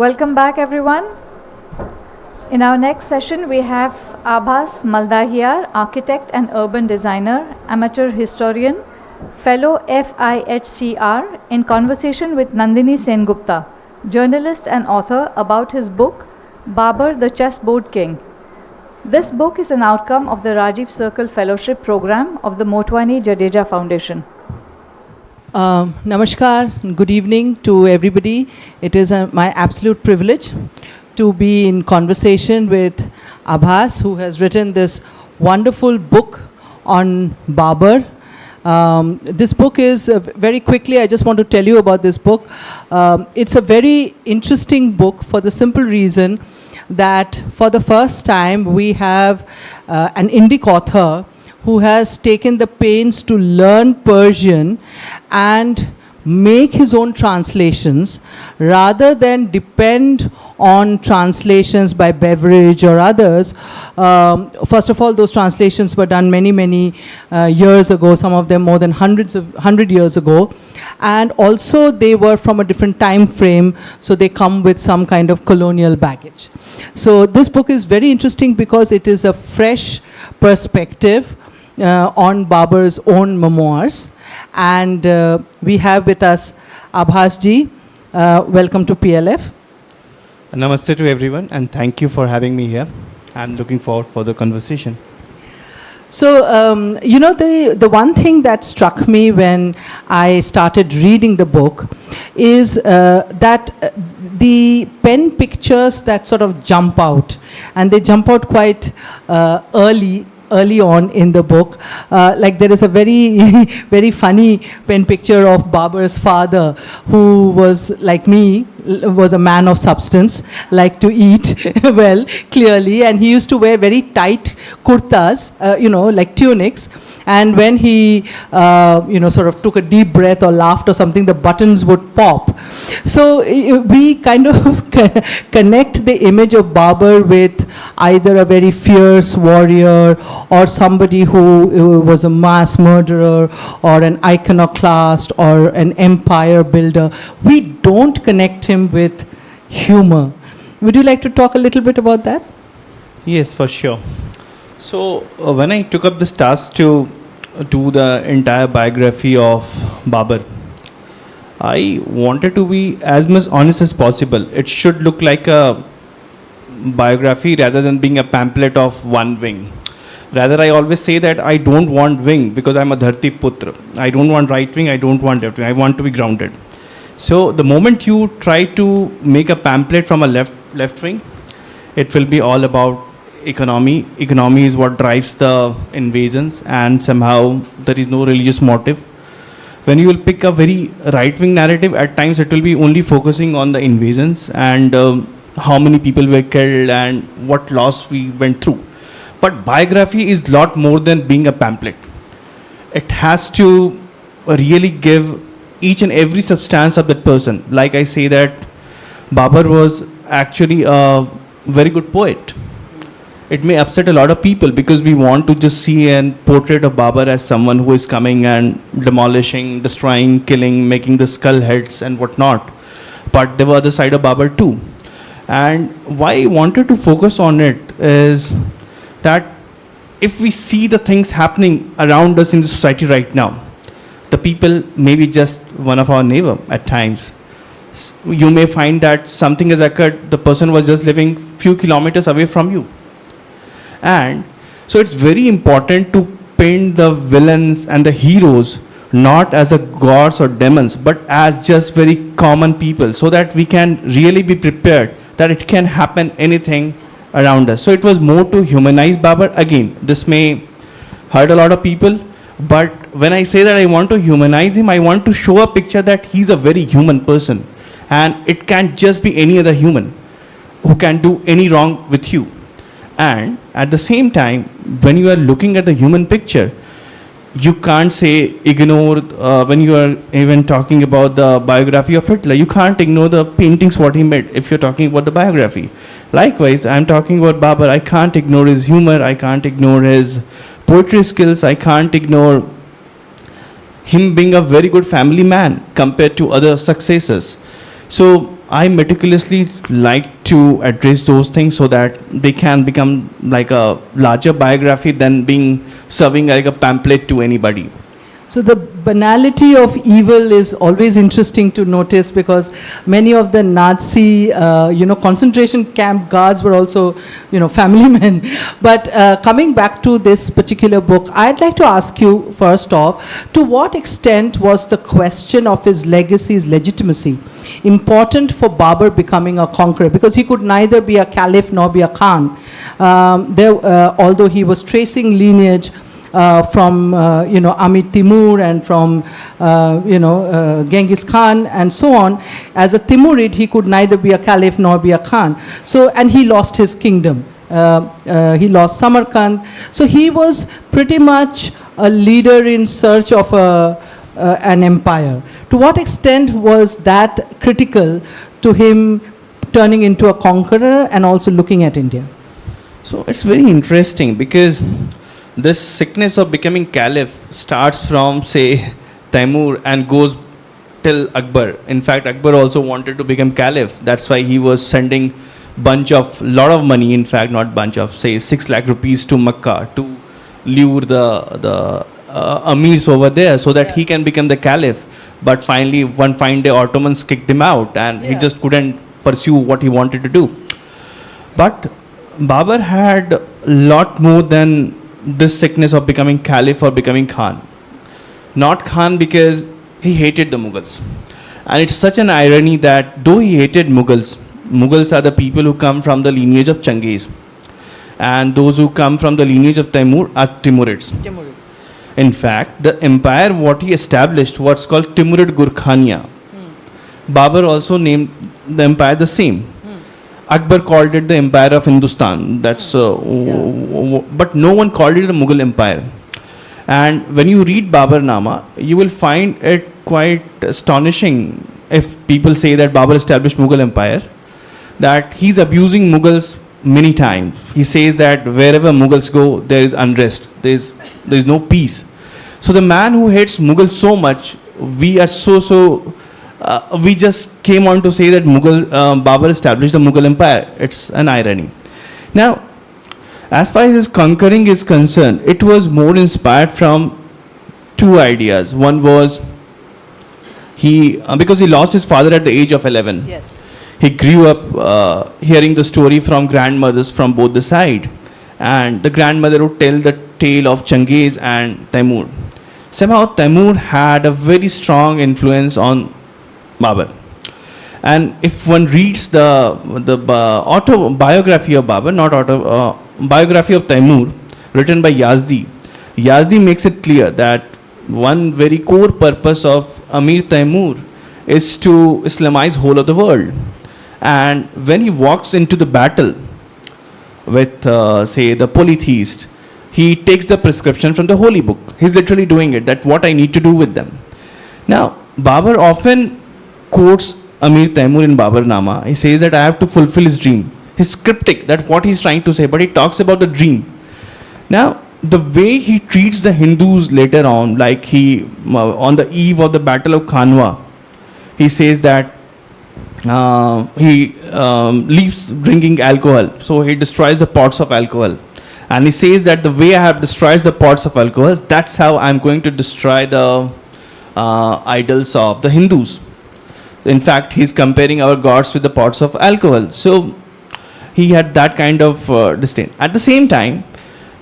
Welcome back, everyone. In our next session, we have Abhas Maldahiyar, architect and urban designer, amateur historian, fellow FIHCR, in conversation with Nandini Sengupta, journalist and author, about his book, Babar the Chessboard King. This book is an outcome of the Rajiv Circle Fellowship Program of the Motwani Jadeja Foundation. Namaskar, good evening to everybody. It is my absolute privilege to be in conversation with Abhas, who has written this wonderful book on Babar. This book is, very quickly, I just want to tell you about this book. It's a very interesting book for the simple reason that for the first time we have an Indic author who has taken the pains to learn Persian and make his own translations rather than depend on translations by Beveridge or others. First of all, those translations were done many years ago, some of them more than 100 years ago. And also they were from a different time frame, so they come with some kind of colonial baggage. So this book is very interesting because it is a fresh perspective on Babar's own memoirs. And we have with us Abhas ji. Welcome to PLF. Namaste to everyone, and thank you for having me here. I'm looking forward for the conversation. So, the one thing that struck me when I started reading the book is that the pen pictures that sort of jump out, and they jump out quite early on in the book. Like there is a very funny pen picture of Babar's father, who was like me, was a man of substance, liked to eat well, clearly, and he used to wear very tight kurtas, like tunics. And when he, sort of took a deep breath or laughed or something, the buttons would pop. So we kind of connect the image of Babar with either a very fierce warrior or somebody who was a mass murderer or an iconoclast or an empire builder. We don't connect him with humor. Would you like to talk a little bit about that? Yes, for sure. So when I took up this task to do the entire biography of Babar, I wanted to be as much honest as possible. It should look like a biography rather than being a pamphlet of one wing. Rather, I always say that I don't want wing because I'm a Dharti Putra. I don't want right wing, I don't want left wing. I want to be grounded. So the moment you try to make a pamphlet from a left wing, it will be all about economy. Economy is what drives the invasions, and somehow there is no religious motive. When you will pick a very right-wing narrative, at times it will be only focusing on the invasions and how many people were killed and what loss we went through. But biography is a lot more than being a pamphlet. It has to really give each and every substance of that person. Like I say that Babar was actually a very good poet. It may upset a lot of people because we want to just see a portrait of Babar as someone who is coming and demolishing, destroying, killing, making the skull heads and whatnot. But there was other side of Babar too. And why I wanted to focus on it is that if we see the things happening around us in the society right now, the people may be just one of our neighbor at times. You may find that something has occurred, the person was just living few kilometers away from you. And so it's very important to paint the villains and the heroes not as the gods or demons, but as just very common people, so that we can really be prepared that it can happen anything around us. So it was more to humanize Babar. Again, this may hurt a lot of people, but when I say that I want to humanize him, I want to show a picture that he's a very human person, and it can't just be any other human who can do any wrong with you. And at the same time, when you are looking at the human picture, you can't say ignore, when you are even talking about the biography of Hitler, you can't ignore the paintings what he made if you're talking about the biography. Likewise, I'm talking about Babar, I can't ignore his humor, I can't ignore his poetry skills, I can't ignore him being a very good family man compared to other successors. So I meticulously like to address those things so that they can become like a larger biography than being serving like a pamphlet to anybody. So the banality of evil is always interesting to notice, because many of the Nazi, concentration camp guards were also, family men. But coming back to this particular book, I'd like to ask you first off, to what extent was the question of his legacy's legitimacy important for Babur becoming a conqueror? Because he could neither be a caliph nor be a Khan. Although he was tracing lineage from Amir Timur and from Genghis Khan and so on. As a Timurid, he could neither be a caliph nor be a Khan. So, and he lost his kingdom. He lost Samarkand. So he was pretty much a leader in search of an empire. To what extent was that critical to him turning into a conqueror and also looking at India? So it's very interesting because this sickness of becoming caliph starts from, say, Taimur and goes till Akbar. In fact, Akbar also wanted to become caliph. That's why he was sending lot of money, in fact, not bunch of, say, 6 lakh rupees to Makkah to lure the amirs over there so that he can become the caliph. But finally, one fine day, Ottomans kicked him out and he just couldn't pursue what he wanted to do. But Babur had a lot more than this sickness of becoming caliph or becoming Khan. Not Khan because he hated the Mughals. And it's such an irony that though he hated Mughals are the people who come from the lineage of Changiz. And those who come from the lineage of Taimur are Timurids. In fact, the empire what he established was called Timurid Gurkhania. Babur also named the empire the same. Akbar called it the Empire of Hindustan. That's but no one called it the Mughal Empire. And when you read Baburnama, you will find it quite astonishing if people say that Babur established Mughal Empire, that he's abusing Mughals many times. He says that wherever Mughals go, there is unrest. There is no peace. So the man who hates Mughals so much, we are we just came on to say that Babur established the Mughal Empire. It's an irony. Now, as far as his conquering is concerned, it was more inspired from 2 ideas. One was because he lost his father at the age of 11. Yes. He grew up hearing the story from grandmothers from both the side. And the grandmother would tell the tale of Changiz and Taimur. Somehow Taimur had a very strong influence on Babur. And if one reads the autobiography of Babur, biography of Taimur, written by Yazdi makes it clear that one very core purpose of Amir Taimur is to Islamize whole of the world. And when he walks into the battle with, say, the polytheist, he takes the prescription from the holy book. He's literally doing it, that what I need to do with them. Now, Babur often quotes Amir Taimur in Baburnama. He says that I have to fulfill his dream. He's cryptic, that what he's trying to say, but he talks about the dream. Now, the way he treats the Hindus later on, like on the eve of the Battle of Kanwa, he says that he leaves drinking alcohol. So he destroys the pots of alcohol. And he says that the way I have destroyed the pots of alcohol, that's how I'm going to destroy the idols of the Hindus. In fact, he's comparing our gods with the pots of alcohol. So he had that kind of disdain. At the same time,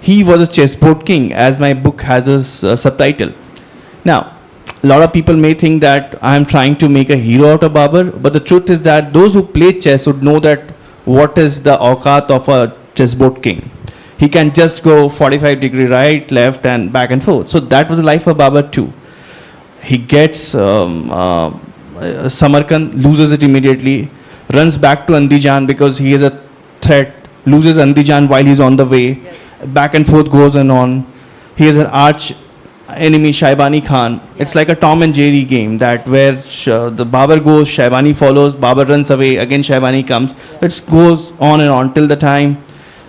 he was a chessboard king, as my book has a subtitle. Now, a lot of people may think that I am trying to make a hero out of Babur, but the truth is that those who play chess would know that what is the awqat of a chessboard king. He can just go 45-degree right, left, and back and forth. So that was the life of Babur too. He gets Samarkand, loses it immediately, runs back to Andijan because he is a threat, loses Andijan while he's on the way, back and forth goes on. He has an arch enemy, Shaibani Khan. It's like a Tom and Jerry game, that where the Babur goes, Shaibani follows, Babur runs away, again Shaibani comes. It goes on and on till the time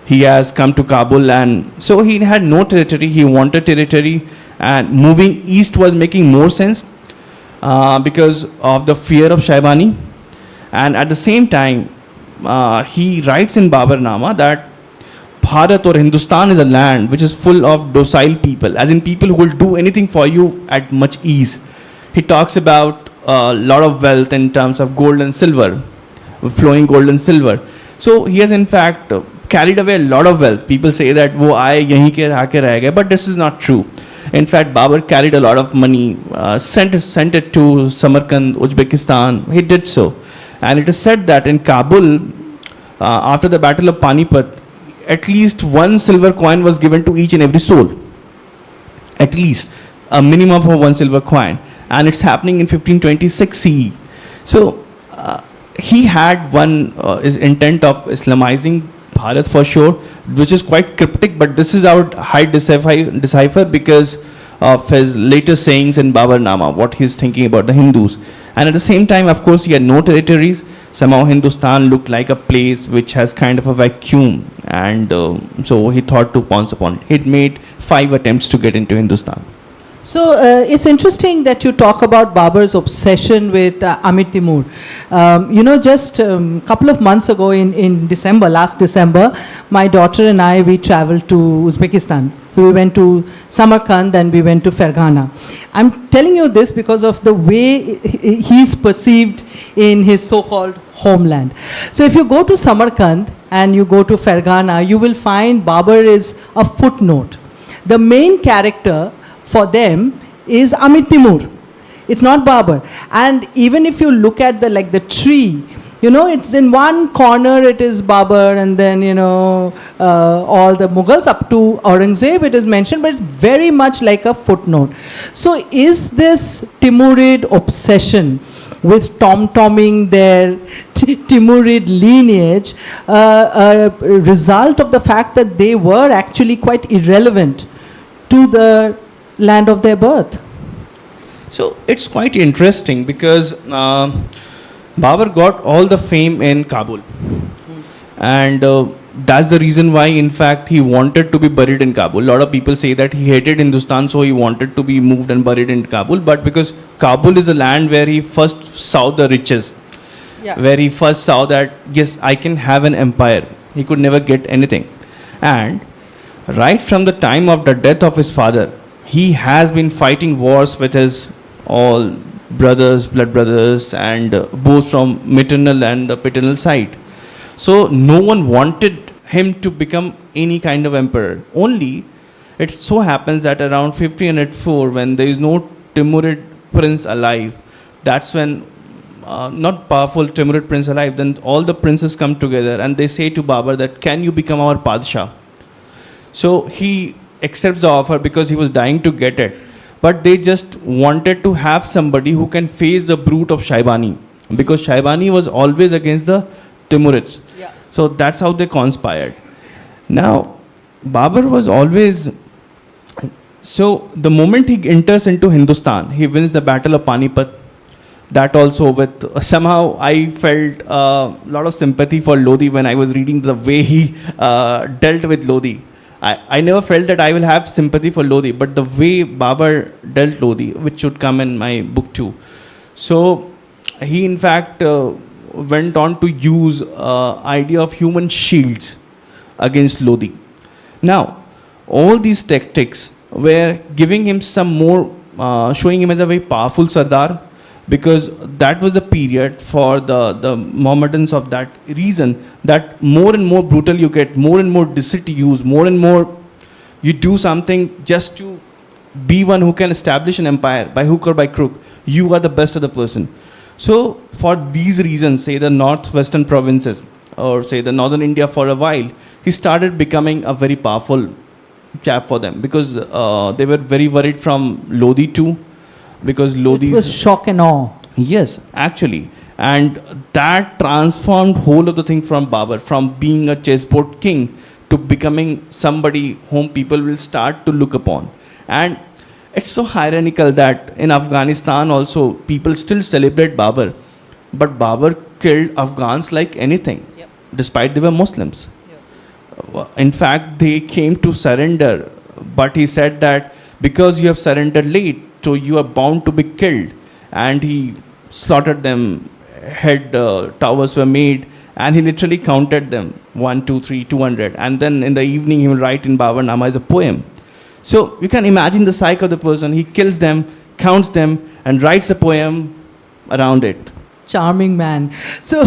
he has come to Kabul. And so he had no territory, he wanted territory, and moving east was making more sense because of the fear of Shaibani. And at the same time, he writes in Baburnama that Bharat or Hindustan is a land which is full of docile people, as in people who will do anything for you at much ease. He talks about a lot of wealth in terms of gold and silver, flowing gold and silver. So he has in fact carried away a lot of wealth. People say that wo aaye yahi ke rah ke reh gaye, but this is not true. In fact, Babur carried a lot of money, sent it to Samarkand, Uzbekistan. He did so. And it is said that in Kabul, after the Battle of Panipat, at least one silver coin was given to each and every soul. At least a minimum of one silver coin. And it's happening in 1526 CE. So he had one his intent of Islamizing Bharat for sure, which is quite cryptic, but this is our high decipher because of his later sayings in Baburnama, what he's thinking about the Hindus. And at the same time, of course, he had no territories. Somehow Hindustan looked like a place which has kind of a vacuum, and so he thought to pounce upon it. He'd made 5 attempts to get into Hindustan. So it's interesting that you talk about Babur's obsession with Amit Timur. Just a couple of months ago in December, last December, my daughter and I, we traveled to Uzbekistan. So we went to Samarkand and we went to Fergana. I'm telling you this because of the way he's perceived in his so-called homeland. So if you go to Samarkand and you go to Fergana, you will find Babur is a footnote. The main character for them is Amit Timur. It's not Babur. And even if you look at the tree, it's in one corner it is Babur, and then, all the Mughals up to Aurangzeb it is mentioned, but it's very much like a footnote. So is this Timurid obsession with tom-tomming their Timurid lineage a result of the fact that they were actually quite irrelevant to the land of their birth? So it's quite interesting because Babur got all the fame in Kabul. And that's the reason why, in fact, he wanted to be buried in Kabul. A lot of people say that he hated Hindustan, so he wanted to be moved and buried in Kabul. But because Kabul is a land where he first saw the riches, where he first saw that, yes, I can have an empire. He could never get anything. And right from the time of the death of his father, he has been fighting wars with his all brothers, blood brothers, and both from maternal and paternal side. So no one wanted him to become any kind of emperor. Only it so happens that around 1504, when there is no Timurid prince alive, that's when, not powerful Timurid prince alive, then all the princes come together and they say to Babur that, can you become our Padshah? So he accepts the offer because he was dying to get it. But they just wanted to have somebody who can face the brute of Shaibani, because Shaibani was always against the Timurids. So that's how they conspired. Now, Babur was always... So the moment he enters into Hindustan, he wins the Battle of Panipat. That also with... somehow I felt a lot of sympathy for Lodi when I was reading the way he dealt with Lodi. I never felt that I will have sympathy for Lodi, but the way Babur dealt Lodi, which should come in my book too. So he in fact went on to use idea of human shields against Lodi. Now, all these tactics were giving him some more, showing him as a very powerful Sardar, because that was the period for the Mohammedans of that reason, that more and more brutal you get, more and more deceit you use, more and more you do something just to be one who can establish an empire by hook or by crook. You are the best of the person. So for these reasons, say the northwestern provinces, or say the northern India for a while, he started becoming a very powerful chap for them, because they were very worried from Lodi too. Because Lodi... It was shock and awe. Yes, actually. And that transformed whole of the thing from Babur, from being a chessboard king to becoming somebody whom people will start to look upon. And it's so ironical that in Afghanistan also, people still celebrate Babur. But Babur killed Afghans like anything, despite they were Muslims. In fact, they came to surrender. But he said that because you have surrendered late, so you are bound to be killed. And he slaughtered them head towers were made, and he literally counted them 1, 2, 3, 200, and then in the evening he will write in Babarnama as a poem. So you can imagine the psyche of the person. He kills them, counts them, and writes a poem around it. Charming man. So,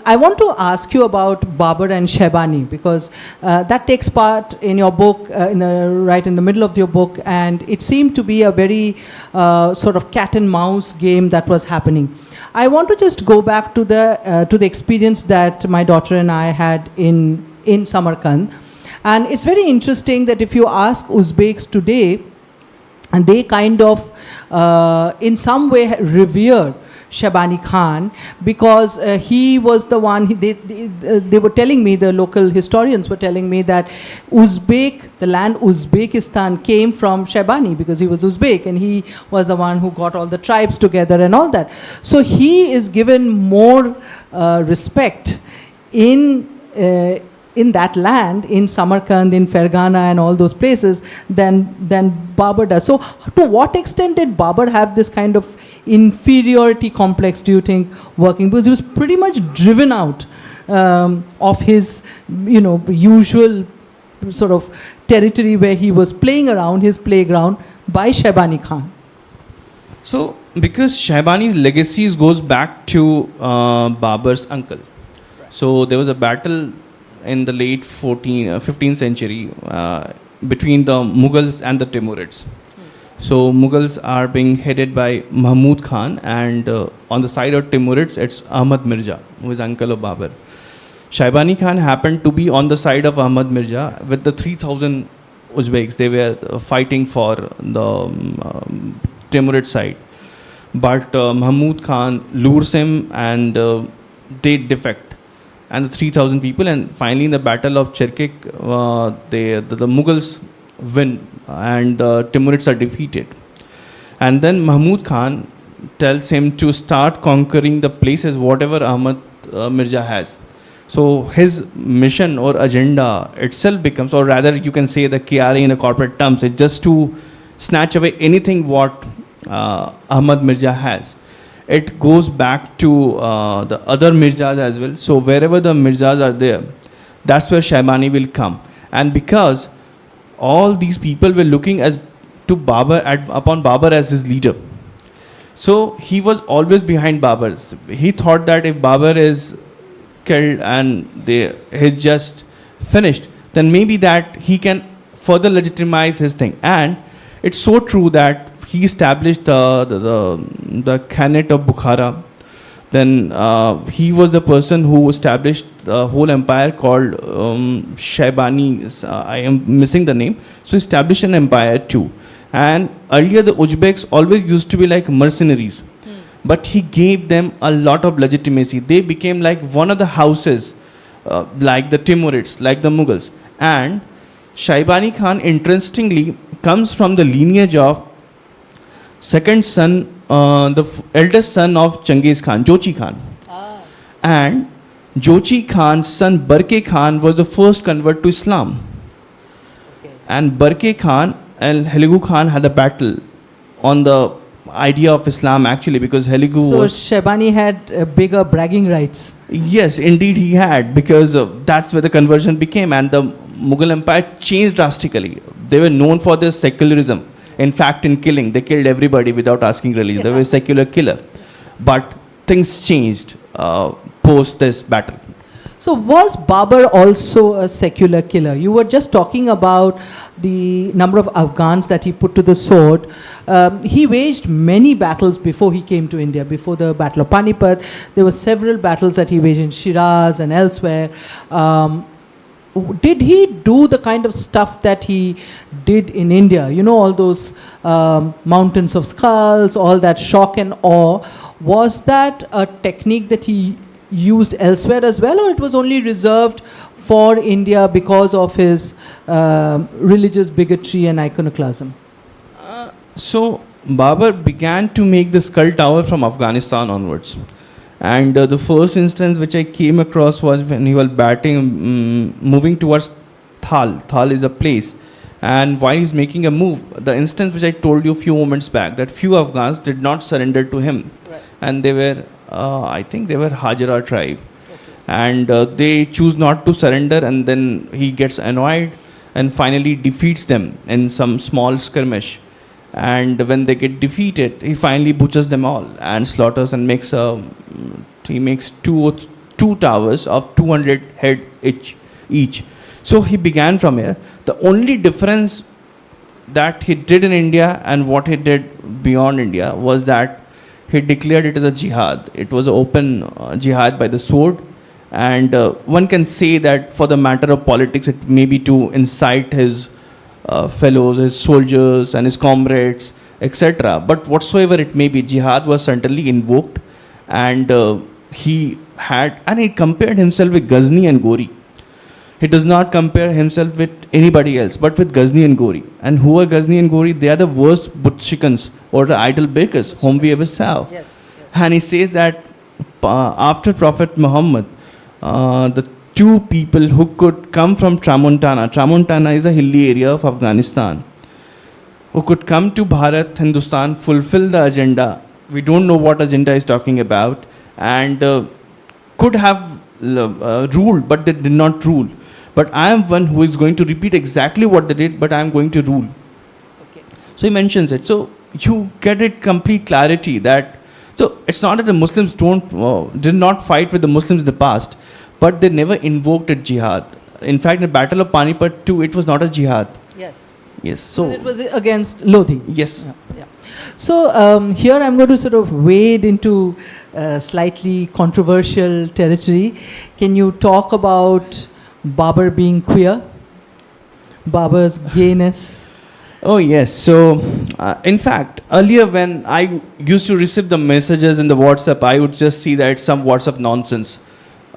I want to ask you about Babur and Shaibani, because that takes part in your book, right in the middle of your book, and it seemed to be a very sort of cat and mouse game that was happening. I want to just go back to the experience that my daughter and I had in Samarkand, and it's very interesting that if you ask Uzbeks today, and they kind of in some way revere Shaibani Khan, because he was the one, they were telling me, the local historians were telling me that the land Uzbekistan came from Shaibani, because he was Uzbek and he was the one who got all the tribes together and all that. So he is given more respect in that land, in Samarkand, in Fergana and all those places than Babur does. So to what extent did Babur have this kind of inferiority complex, do you think, working? Because he was pretty much driven out of his, usual sort of territory where he was playing around, his playground, by Shaibani Khan. So because Shaibani's legacies goes back to Babur's uncle. Right. So there was a battle in the late 15th century between the Mughals and the Timurids. So Mughals are being headed by Mahmud Khan, and on the side of Timurids it's Ahmad Mirza, who is uncle of Babur. Shaibani Khan happened to be on the side of Ahmad Mirza with the 3,000 Uzbeks. They were fighting for the Timurid side. But Mahmud Khan lures him, and they defect. And the 3,000 people, and finally in the battle of Cherkik, the Mughals win and the Timurids are defeated. And then Mahmud Khan tells him to start conquering the places whatever Ahmad Mirza has. So his mission or agenda itself becomes, or rather you can say the KRA in a corporate terms, it's just to snatch away anything what Ahmad Mirza has. It goes back to the other Mirzas as well. So wherever the Mirzas are there, that's where Shaibani will come. And because all these people were looking upon Babur as his leader, so he was always behind Babur. He thought that if Babur is killed and he's just finished, then maybe that he can further legitimize his thing. And it's so true that he established the Khanate of Bukhara. Then he was the person who established the whole empire called Shaibani. I am missing the name. So established an empire too. And earlier the Uzbeks always used to be like mercenaries. But he gave them a lot of legitimacy. They became like one of the houses, like the Timurids, like the Mughals. And Shaibani Khan, interestingly, comes from the lineage of second son, the eldest son of Genghis Khan, Jochi Khan. And Jochi Khan's son, Barke Khan, was the first convert to Islam. Okay. And Barke Khan and Heligu Khan had a battle on the idea of Islam, actually, because Heligu was... So Shaibani had bigger bragging rights. Yes, indeed he had, because that's where the conversion became, and the Mughal Empire changed drastically. They were known for their secularism. In fact, in killing, they killed everybody without asking religion. They were a secular killer. But things changed post this battle. So was Babur also a secular killer? You were just talking about the number of Afghans that he put to the sword. He waged many battles before he came to India. Before the Battle of Panipat, there were several battles that he waged in Shiraz and elsewhere. Did he do the kind of stuff that he did in India? You know, all those mountains of skulls, all that shock and awe. Was that a technique that he used elsewhere as well, or it was only reserved for India because of his religious bigotry and iconoclasm? So Babur began to make the skull tower from Afghanistan onwards. And the first instance which I came across was when he was moving towards Thal. Thal is a place. And while he's making a move, the instance which I told you a few moments back, that few Afghans did not surrender to him. Right. And they were I think they were Hajara tribe. And they choose not to surrender, and then he gets annoyed and finally defeats them in some small skirmish. And when they get defeated, he finally butchers them all and slaughters and makes he makes two towers of 200 head each. So he began from here. The only difference that he did in India and what he did beyond India was that he declared it as a jihad. It was an open jihad by the sword. And one can say that for the matter of politics, it may be to incite his fellows, his soldiers and his comrades, etc. But whatsoever it may be, jihad was certainly invoked. And he compared himself with Ghazni and Ghori. He does not compare himself with anybody else, but with Ghazni and Ghori. And who are Ghazni and Ghori? They are the worst Butchikans or the idol breakers whom we ever saw. Yes. And he says that after Prophet Muhammad, the two people who could come from Tramontana is a hilly area of Afghanistan, who could come to Bharat, Hindustan, fulfill the agenda. We don't know what agenda is talking about, and could have ruled, but they did not rule. But I am one who is going to repeat exactly what they did, but I am going to rule. Okay. So he mentions it. So you get it complete clarity that, so it's not that the Muslims did not fight with the Muslims in the past, but they never invoked a jihad. In fact, in the Battle of Panipat too, it was not a jihad. Yes. Yes. So it was against Lodi. yes. Yeah. So here I'm going to sort of wade into slightly controversial territory. Can you talk about Babur being queer? Babur's gayness? Oh yes. So in fact, earlier when I used to receive the messages in the WhatsApp, I would just see that it's some WhatsApp nonsense.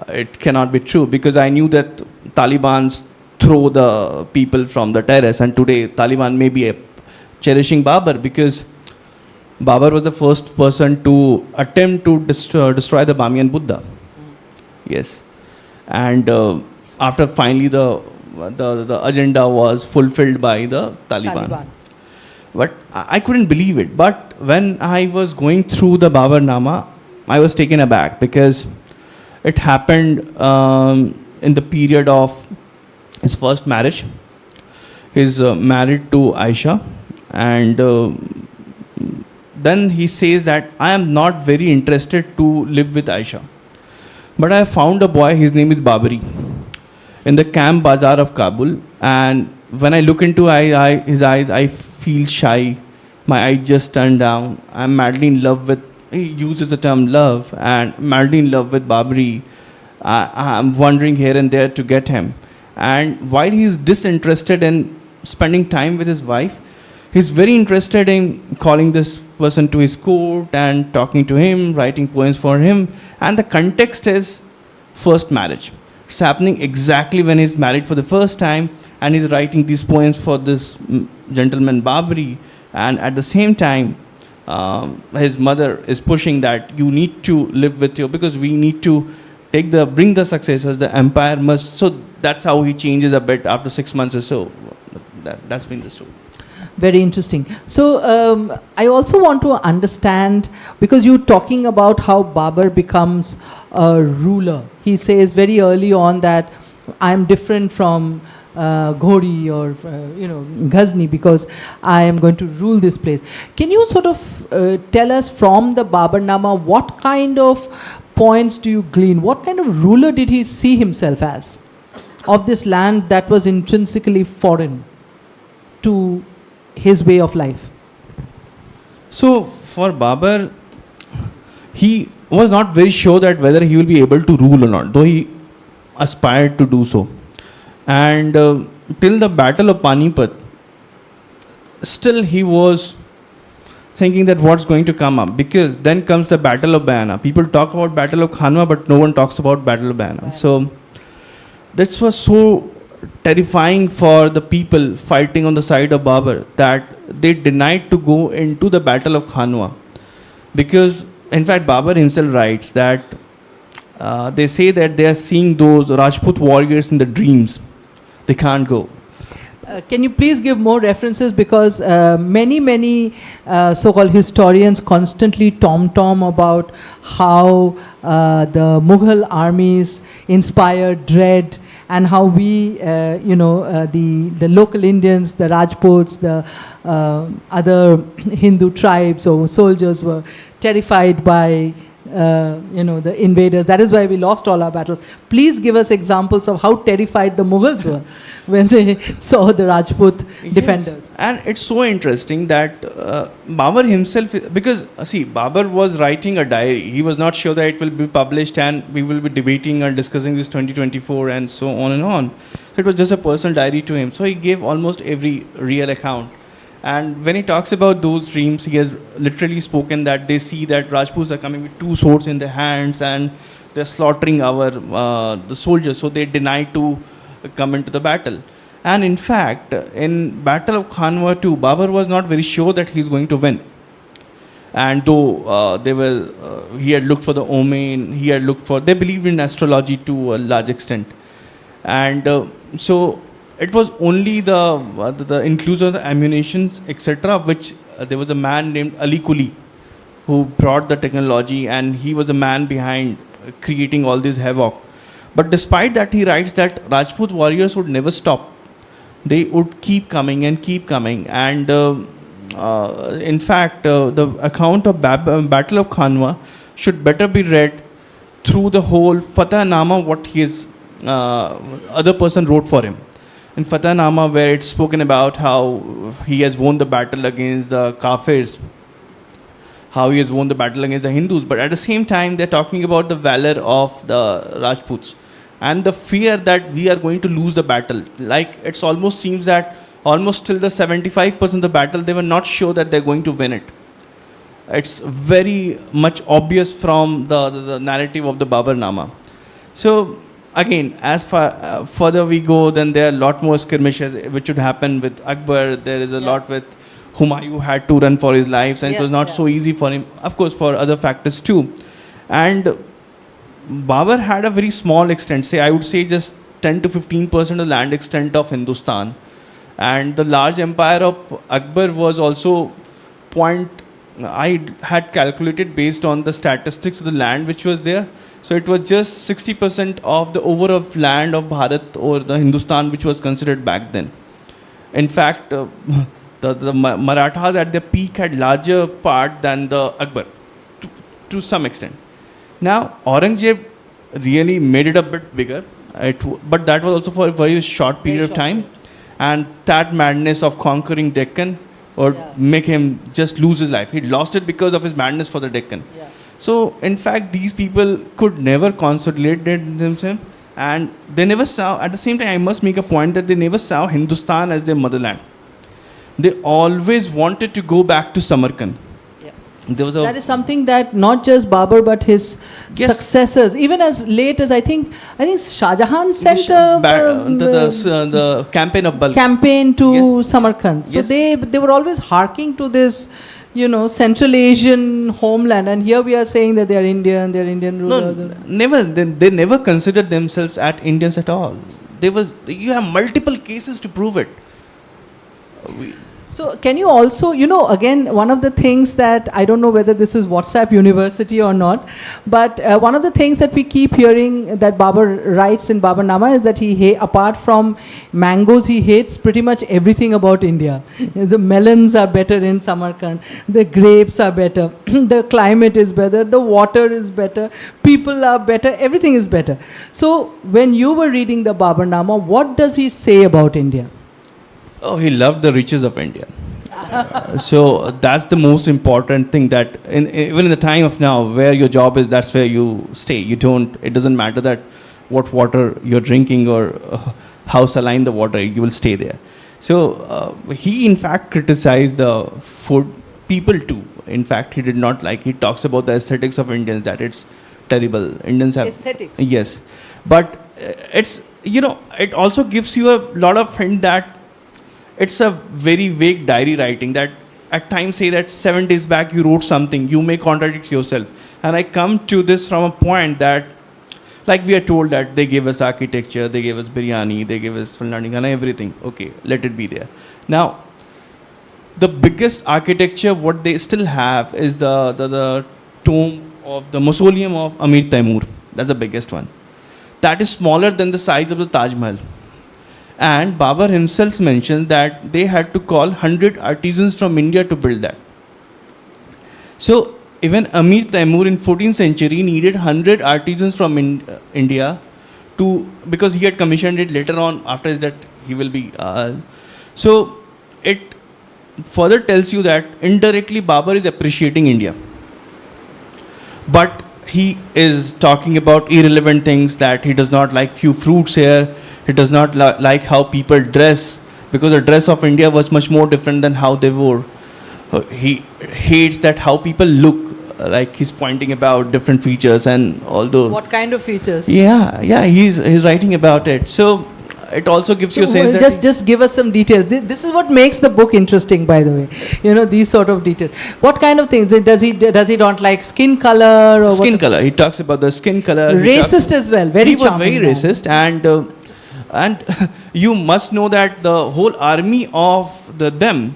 It cannot be true, because I knew that Taliban's throw the people from the terrace, and today Taliban may be cherishing Babur because Babur was the first person to attempt to destroy the Bamiyan Buddha. Yes. And after finally the agenda was fulfilled by the Taliban. But I couldn't believe it. But when I was going through the Baburnama, I was taken aback, because it happened in the period of his first marriage. He's married to Aisha, and then he says that I am not very interested to live with Aisha, but I found a boy, his name is Baburi, in the Camp Bazaar of Kabul, and when I look into his eyes, I feel shy. My eyes just turn down. I'm madly in love with, he uses the term love, and madly in love with Baburi. I'm wandering here and there to get him. And while he's disinterested in spending time with his wife, he's very interested in calling this person to his court and talking to him, writing poems for him. And the context is first marriage. It's happening exactly when he's married for the first time, and he's writing these poems for this gentleman Baburi. And at the same time, his mother is pushing that you need to live with you, because we need to bring the successors, the empire must. So that's how he changes a bit after 6 months or so. That's been the story. Very interesting. So I also want to understand, because you're talking about how Babur becomes a ruler. He says very early on that I'm different from Ghori or Ghazni, because I am going to rule this place. Can you sort of tell us from the Baburnama what kind of points do you glean? What kind of ruler did he see himself as of this land that was intrinsically foreign to his way of life? So for Babur, he was not very sure that whether he will be able to rule or not, though he aspired to do so. And till the Battle of Panipat, still he was thinking that what's going to come up, because then comes the Battle of Bayana. People talk about Battle of Khanwa, but no one talks about Battle of Bayana. So that was so terrifying for the people fighting on the side of Babur that they denied to go into the Battle of Khanwa, because in fact Babur himself writes that they say that they are seeing those Rajput warriors in the dreams. They can't go. Can you please give more references, because many so-called historians constantly tom-tom about how the Mughal armies inspired dread, and how we, the local Indians, the Rajputs, the other Hindu tribes or soldiers were terrified by the invaders. That is why we lost all our battles. Please give us examples of how terrified the Mughals were when they saw the Rajput defenders. Yes. And it's so interesting that Babur himself, because see, Babur was writing a diary. He was not sure that it will be published and we will be debating and discussing this 2024 and so on and on. So it was just a personal diary to him. So he gave almost every real account. And when he talks about those dreams, he has literally spoken that they see that Rajputs are coming with 2 swords in their hands and they're slaughtering the soldiers. So they deny to come into the battle. And in fact, in Battle of Khanwa too, Babur was not very sure that he's going to win. And though he had looked for the omen, they believed in astrology to a large extent. And so it was only the inclusion of the ammunitions, etc., which there was a man named Ali Kuli who brought the technology, and he was the man behind creating all this havoc. But despite that, he writes that Rajput warriors would never stop. They would keep coming and keep coming. And in fact, the account of Battle of Khanwa should better be read through the whole Fatah-Nama, what his other person wrote for him. In Fatah-Nama, where it's spoken about how he has won the battle against the Kafirs, how he has won the battle against the Hindus, but at the same time, they're talking about the valor of the Rajputs and the fear that we are going to lose the battle. Like, it almost seems that almost till the 75% of the battle, they were not sure that they're going to win it. It's very much obvious from the narrative of the Babur-Nama. So, again, as far further we go, then there are a lot more skirmishes which would happen with Akbar. There is a lot with Humayun had to run for his lives, and it was not so easy for him, of course, for other factors too. And Babur had a very small extent, I would say just 10 to 15% of the land extent of Hindustan. And the large empire of Akbar was also I had calculated based on the statistics of the land which was there. So it was just 60% of the overall land of Bharat or the Hindustan which was considered back then. In fact, the Marathas at their peak had larger part than the Akbar to some extent. Now, Aurangzeb really made it a bit bigger, but that was also for a very short period of time. And that madness of conquering Deccan would make him just lose his life. He lost it because of his madness for the Deccan. Yeah. So, in fact, these people could never consolidate themselves, and they never saw, at the same time, I must make a point that they never saw Hindustan as their motherland. They always wanted to go back to Samarkand. That is something that not just Babur but his successors, even as late as I think Shah Jahan sent the campaign of Balkh to Samarkand. So they were always harking to this, Central Asian homeland, and here we are saying that they are Indian rulers. No, never. They never considered themselves as Indians at all. You have multiple cases to prove it. So can you also, again, one of the things that, I don't know whether this is WhatsApp University or not, but one of the things that we keep hearing that Babur writes in Babur-Nama is that apart from mangoes, he hates pretty much everything about India. The melons are better in Samarkand, the grapes are better, the climate is better, the water is better, people are better, everything is better. So when you were reading the Babur-Nama, what does he say about India? Oh, he loved the riches of India. So that's the most important thing, that even in the time of now, where your job is, that's where you stay. It doesn't matter that what water you're drinking or how saline the water, you will stay there. So he in fact criticized the food, people too. In fact, he did not like, he talks about the aesthetics of Indians, that it's terrible. Indians have aesthetics. Yes. But it also gives you a lot of hint that it's a very vague diary writing, that at times say that 7 days back you wrote something, you may contradict yourself. And I come to this from a point that Like we are told that they gave us architecture, they gave us biryani, they gave us Falnani, everything. Okay, let it be there. Now, the biggest architecture, what they still have is the tomb of the mausoleum of Amir Taimur. That's the biggest one. That is smaller than the size of the Taj Mahal. And Babur himself mentioned that they had to call 100 artisans from India to build that. So even Amir Taimur in 14th century needed 100 artisans from India because he had commissioned it later on. After his death, he will be. So it further tells you that indirectly Babur is appreciating India. But he is talking about irrelevant things, that he does not like few fruits here. He does not like how people dress, because the dress of India was much more different than how they wore. He hates that how people look, like he's pointing about different features and all those. What kind of features? Yeah, he's writing about it. So it also gives you a sense that just give us some details. This is what makes the book interesting, by the way. These sort of details. What kind of things does he not like? Skin color or skin color? He talks about the skin color. Racist as well. Very he was charming very racist, and you must know that the whole army of them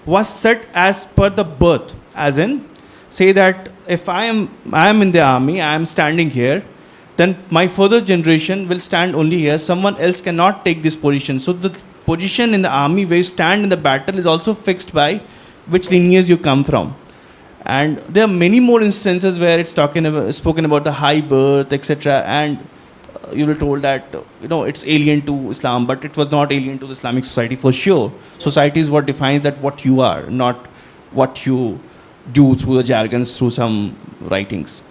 was set as per the birth, as in say that if I am in the army, I am standing here, then my further generation will stand only here. Someone else cannot take this position. So the position in the army where you stand in the battle is also fixed by which lineage you come from. And there are many more instances where it's spoken about the high birth, etc. And you were told that it's alien to Islam, but it was not alien to the Islamic society for sure. Society is what defines that what you are, not what you do through the jargons, through some writings.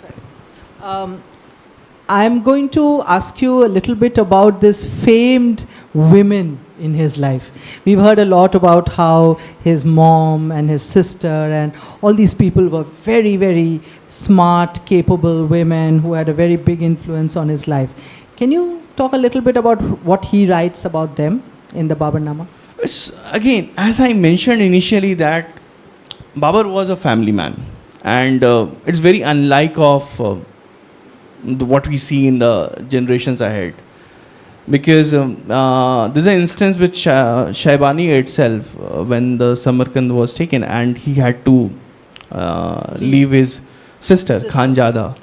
I'm going to ask you a little bit about this famed women in his life. We've heard a lot about how his mom and his sister and all these people were very, very smart, capable women who had a very big influence on his life. Can you talk a little bit about what he writes about them in the Baburnama? Again, as I mentioned initially, that Babur was a family man, and it's very unlike of what we see in the generations ahead, because there's an instance with Shaybani itself when the Samarkand was taken and he had to leave his sister Khanjada,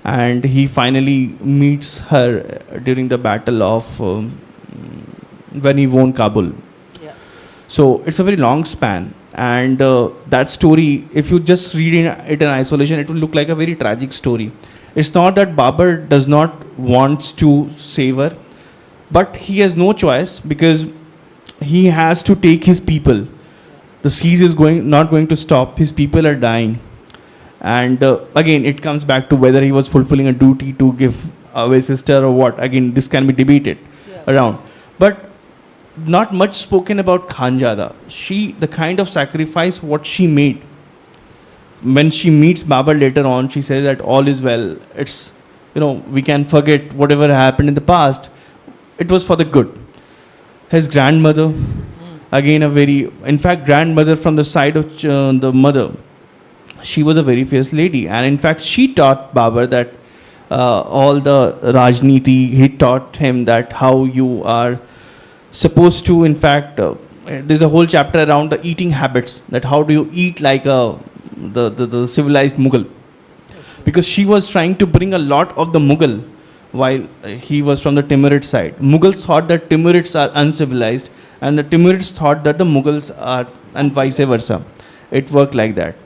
and he finally meets her during the battle of when he won Kabul. So it's a very long span, and that story, if you just read it in isolation, it will look like a very tragic story. It's not that Babur does not want to save her, but he has no choice because he has to take his people. The siege is not going to stop. His people are dying. And again, it comes back to whether he was fulfilling a duty to give away his sister or what. Again, this can be debated around. But not much spoken about Khanjada. The kind of sacrifice what she made. When she meets Babur later on, she says that all is well. It's, we can forget whatever happened in the past. It was for the good. His grandmother, again in fact, grandmother from the side of the mother, she was a very fierce lady. And in fact, she taught Babur that all the Rajniti, he taught him that how you are supposed to, in fact, there's a whole chapter around the eating habits, that how do you eat like the civilized Mughal, because she was trying to bring a lot of the Mughal while he was from the Timurid side. Mughals thought that Timurids are uncivilized and the Timurids thought that the Mughals are, and vice versa. It worked like that.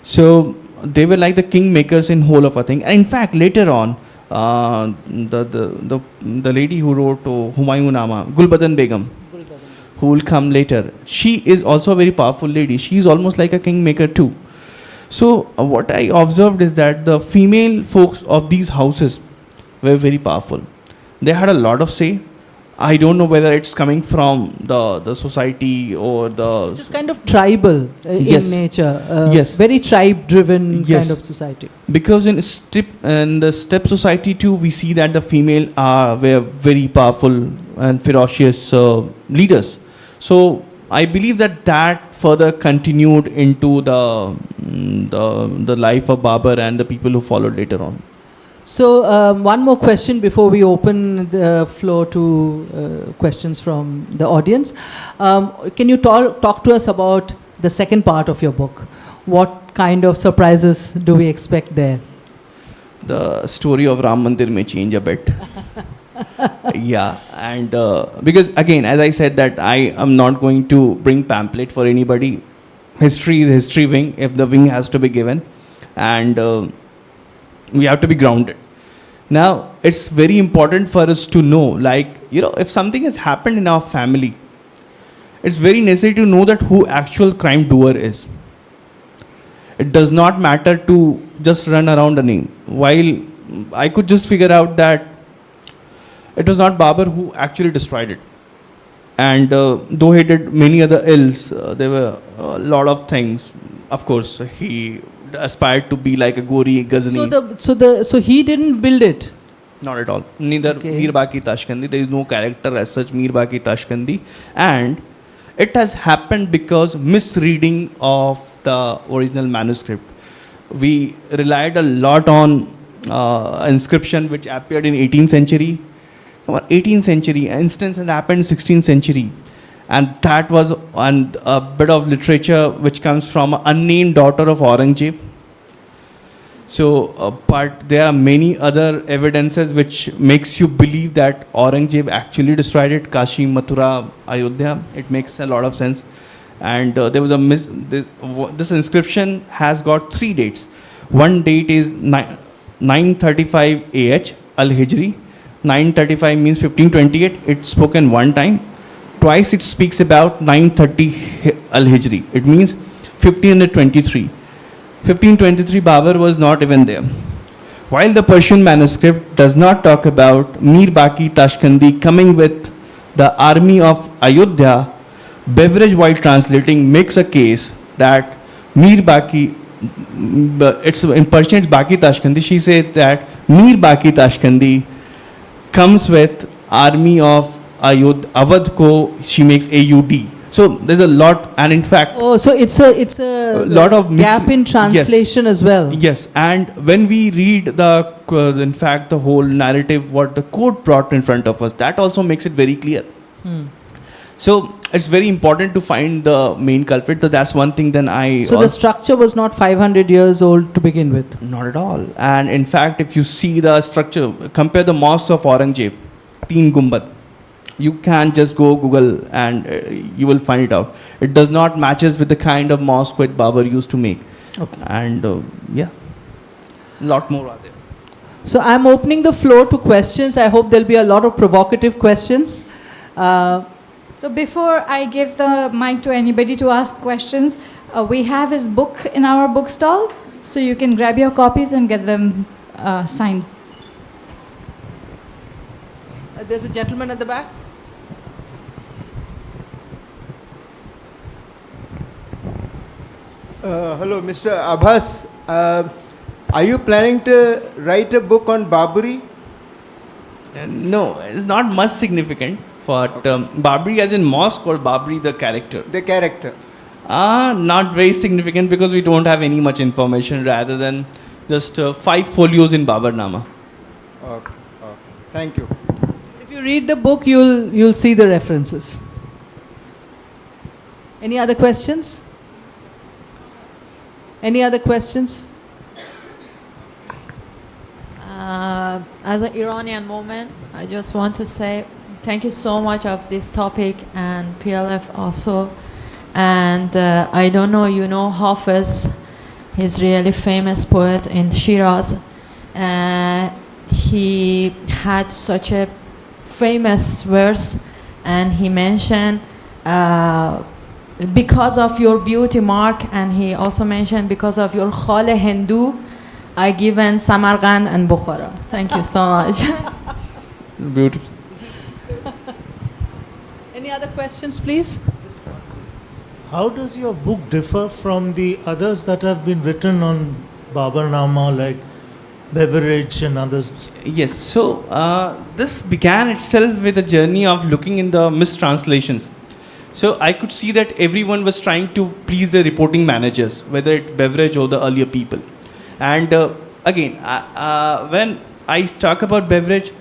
So they were like the kingmakers in whole of a thing. And in fact, later on, the lady who wrote Humayun Nama, Gulbadan Begum, who will come later, she is also a very powerful lady. She is almost like a kingmaker too. So what I observed is that the female folks of these houses were very powerful. They had a lot of say. I don't know whether it's coming from the society or the... Just kind of tribal in nature. Yes. Very tribe-driven kind of society. Because in the steppe society too, we see that the female were very powerful and ferocious leaders. So I believe that further continued into the life of Babur and the people who followed later on. So, one more question before we open the floor to questions from the audience. Can you talk to us about the second part of your book? What kind of surprises do we expect there? The story of Ram Mandir may change a bit. Yeah, and because again, as I said, that I am not going to bring pamphlet for anybody. History is history wing, if the wing has to be given, and we have to be grounded. Now, it's very important for us to know, like, if something has happened in our family, it's very necessary to know that who actual crime doer is. It does not matter to just run around a name. While I could just figure out that it was not Babur who actually destroyed it. And though he did many other ills, there were a lot of things. Of course, he aspired to be like a Gori Ghazni. So he didn't build it. Not at all. Neither Okay. Mir Baqi Tashkandi. There is no character as such, Mir Baqi Tashkandi. And it has happened because misreading of the original manuscript. We relied a lot on inscription which appeared in 18th century. 18th century instance had happened 16th century, and that was a bit of literature which comes from an unnamed daughter of Aurangzeb. So, but there are many other evidences which makes you believe that Aurangzeb actually destroyed it. Kashi, Mathura, Ayodhya. It makes a lot of sense. And there was this inscription has got 3 dates. One date is 935 AH Al-Hijri. 935 means 1528. It's spoken one time. Twice it speaks about 930 Al-Hijri. It means 1523. 1523 Babur was not even there. While the Persian manuscript does not talk about Mir Baqi Tashkandi coming with the army of Ayodhya, Beveridge, while translating, makes a case that Mir Baqi, it's in Persian it's Baqi Tashkandi. She said that Mir Baqi Tashkandi comes with army of Awadh ko she makes AUD. So there's a lot, and in fact, so it's a lot of gap in translation as well. Yes, and when we read in fact, the whole narrative, what the court brought in front of us, that also makes it very clear. So it's very important to find the main culprit. So that's one thing. Then So the structure was not 500 years old to begin with. Not at all. And in fact, if you see the structure, compare the mosques of Aurangzeb, Teen Gumbad. You can just go Google and you will find it out. It does not matches with the kind of mosque that Babur used to make. Okay. And yeah, a lot more are there. So I'm opening the floor to questions. I hope there'll be a lot of provocative questions. So before I give the mic to anybody to ask questions, we have his book in our bookstall, so you can grab your copies and get them signed. There's a gentleman at the back. Hello, Mr. Abbas. Are you planning to write a book on Baburi? No, it's not much significant. But Babri as in mosque or Babri the character? The character. Not very significant because we don't have any much information rather than just 5 folios in Babarnama. Okay. Thank you. If you read the book, you'll see the references. Any other questions? Any other questions? As an Iranian woman, I just want to say thank you so much of this topic and PLF also. And I don't know, you know Hafiz, he's really famous poet in Shiraz. He had such a famous verse, and he mentioned because of your beauty mark, and he also mentioned because of your khale Hindu, I given Samarkand and Bukhara. Thank you so much. Beautiful. Any other questions, please? How does your book differ from the others that have been written on Babarnama, like Beveridge and others? Yes, so this began itself with a journey of looking in the mistranslations. So I could see that everyone was trying to please the reporting managers, whether it's Beveridge or the earlier people. And again, when I talk about beverage,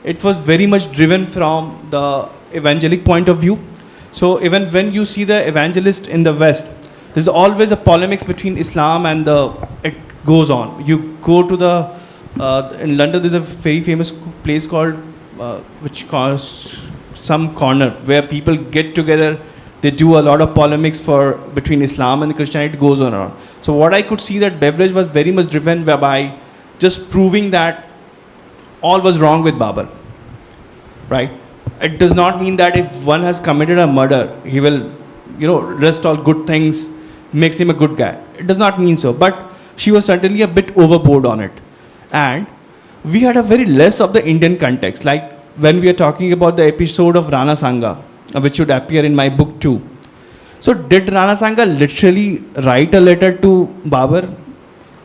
it was very much driven from the evangelic point of view. So even when you see the evangelist in the West, there's always a polemics between Islam and it goes on. You go to in London, there's a very famous place called, which calls some corner, where people get together. They do a lot of polemics between Islam and Christianity. It goes on and on. So what I could see that beverage was very much driven by just proving that all was wrong with Babur, right? It does not mean that if one has committed a murder, he will, rest all good things, makes him a good guy. It does not mean so. But she was certainly a bit overboard on it. And we had a very less of the Indian context. Like when we are talking about the episode of Rana Sanga, which should appear in my book too. So did Rana Sanga literally write a letter to Babur?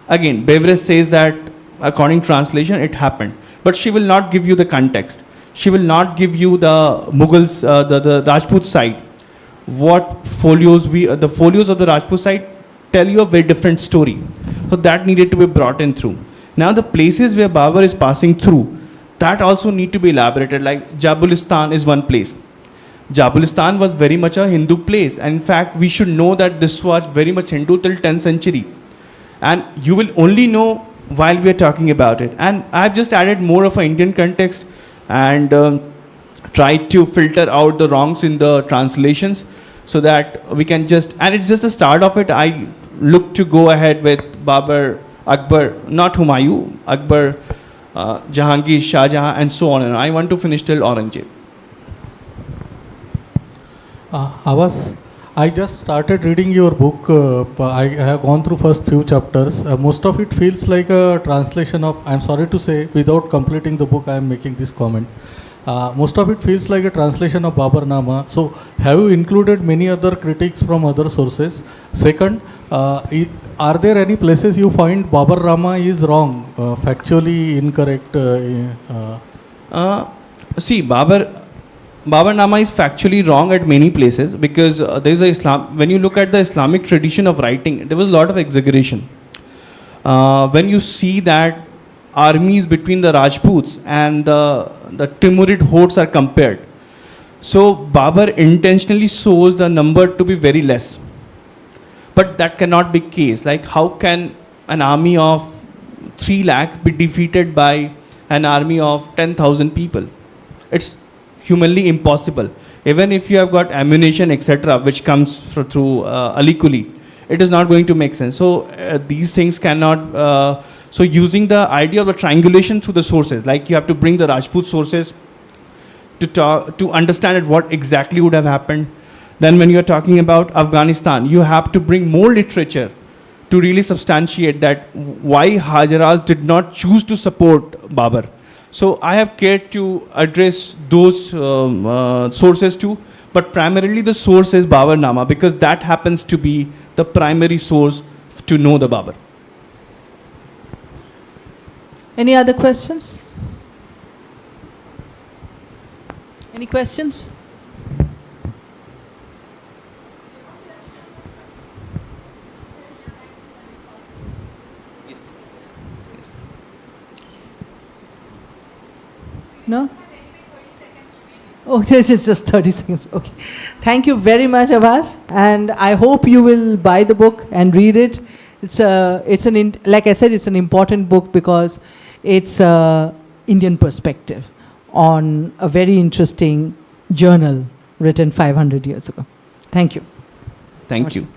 Again, Beveridge says that according to translation, it happened. But she will not give you the context. She will not give you the Mughals, the Rajput side. The folios of the Rajput side tell you a very different story. So that needed to be brought in through. Now the places where Babur is passing through, that also need to be elaborated. Like Jabulistan is one place. Jabulistan was very much a Hindu place. And in fact, we should know that this was very much Hindu till 10th century. And you will only know while we are talking about it. And I've just added more of an Indian context and tried to filter out the wrongs in the translations so that we can and it's just the start of it. I look to go ahead with Babur, Akbar, not Humayun, Akbar, Jahangir, Shah Jahan, and so on. And I want to finish till Aurangzeb. I just started reading your book. I have gone through first few chapters. Most of it feels like a translation of, I'm sorry to say, without completing the book, I am making this comment. Most of it feels like a translation of Babarnama. So have you included many other critics from other sources? Second, are there any places you find Babarnama is wrong, factually incorrect? See, Babarnama is factually wrong at many places because there is when you look at the Islamic tradition of writing, there was a lot of exaggeration. When you see that armies between the Rajputs and the Timurid hordes are compared, so Babur intentionally shows the number to be very less. But that cannot be case. Like how can an army of 3 lakh be defeated by an army of 10,000 people? It's humanly impossible. Even if you have got ammunition, etc., which comes through Ali Kuli, it is not going to make sense. So these things cannot. So using the idea of the triangulation through the sources, like you have to bring the Rajput sources to understand what exactly would have happened. Then when you are talking about Afghanistan, you have to bring more literature to really substantiate that why Hajaras did not choose to support Babur. So I have cared to address those sources too, but primarily the source is Babarnama because that happens to be the primary source to know the Babur. Any other questions? Any questions? Yes. No? Oh, this is just 30 seconds. Okay. Thank you very much, Abbas. And I hope you will buy the book and read it. Like I said, it's an important book because it's an Indian perspective on a very interesting journal written 500 years ago. Thank you. Thank you.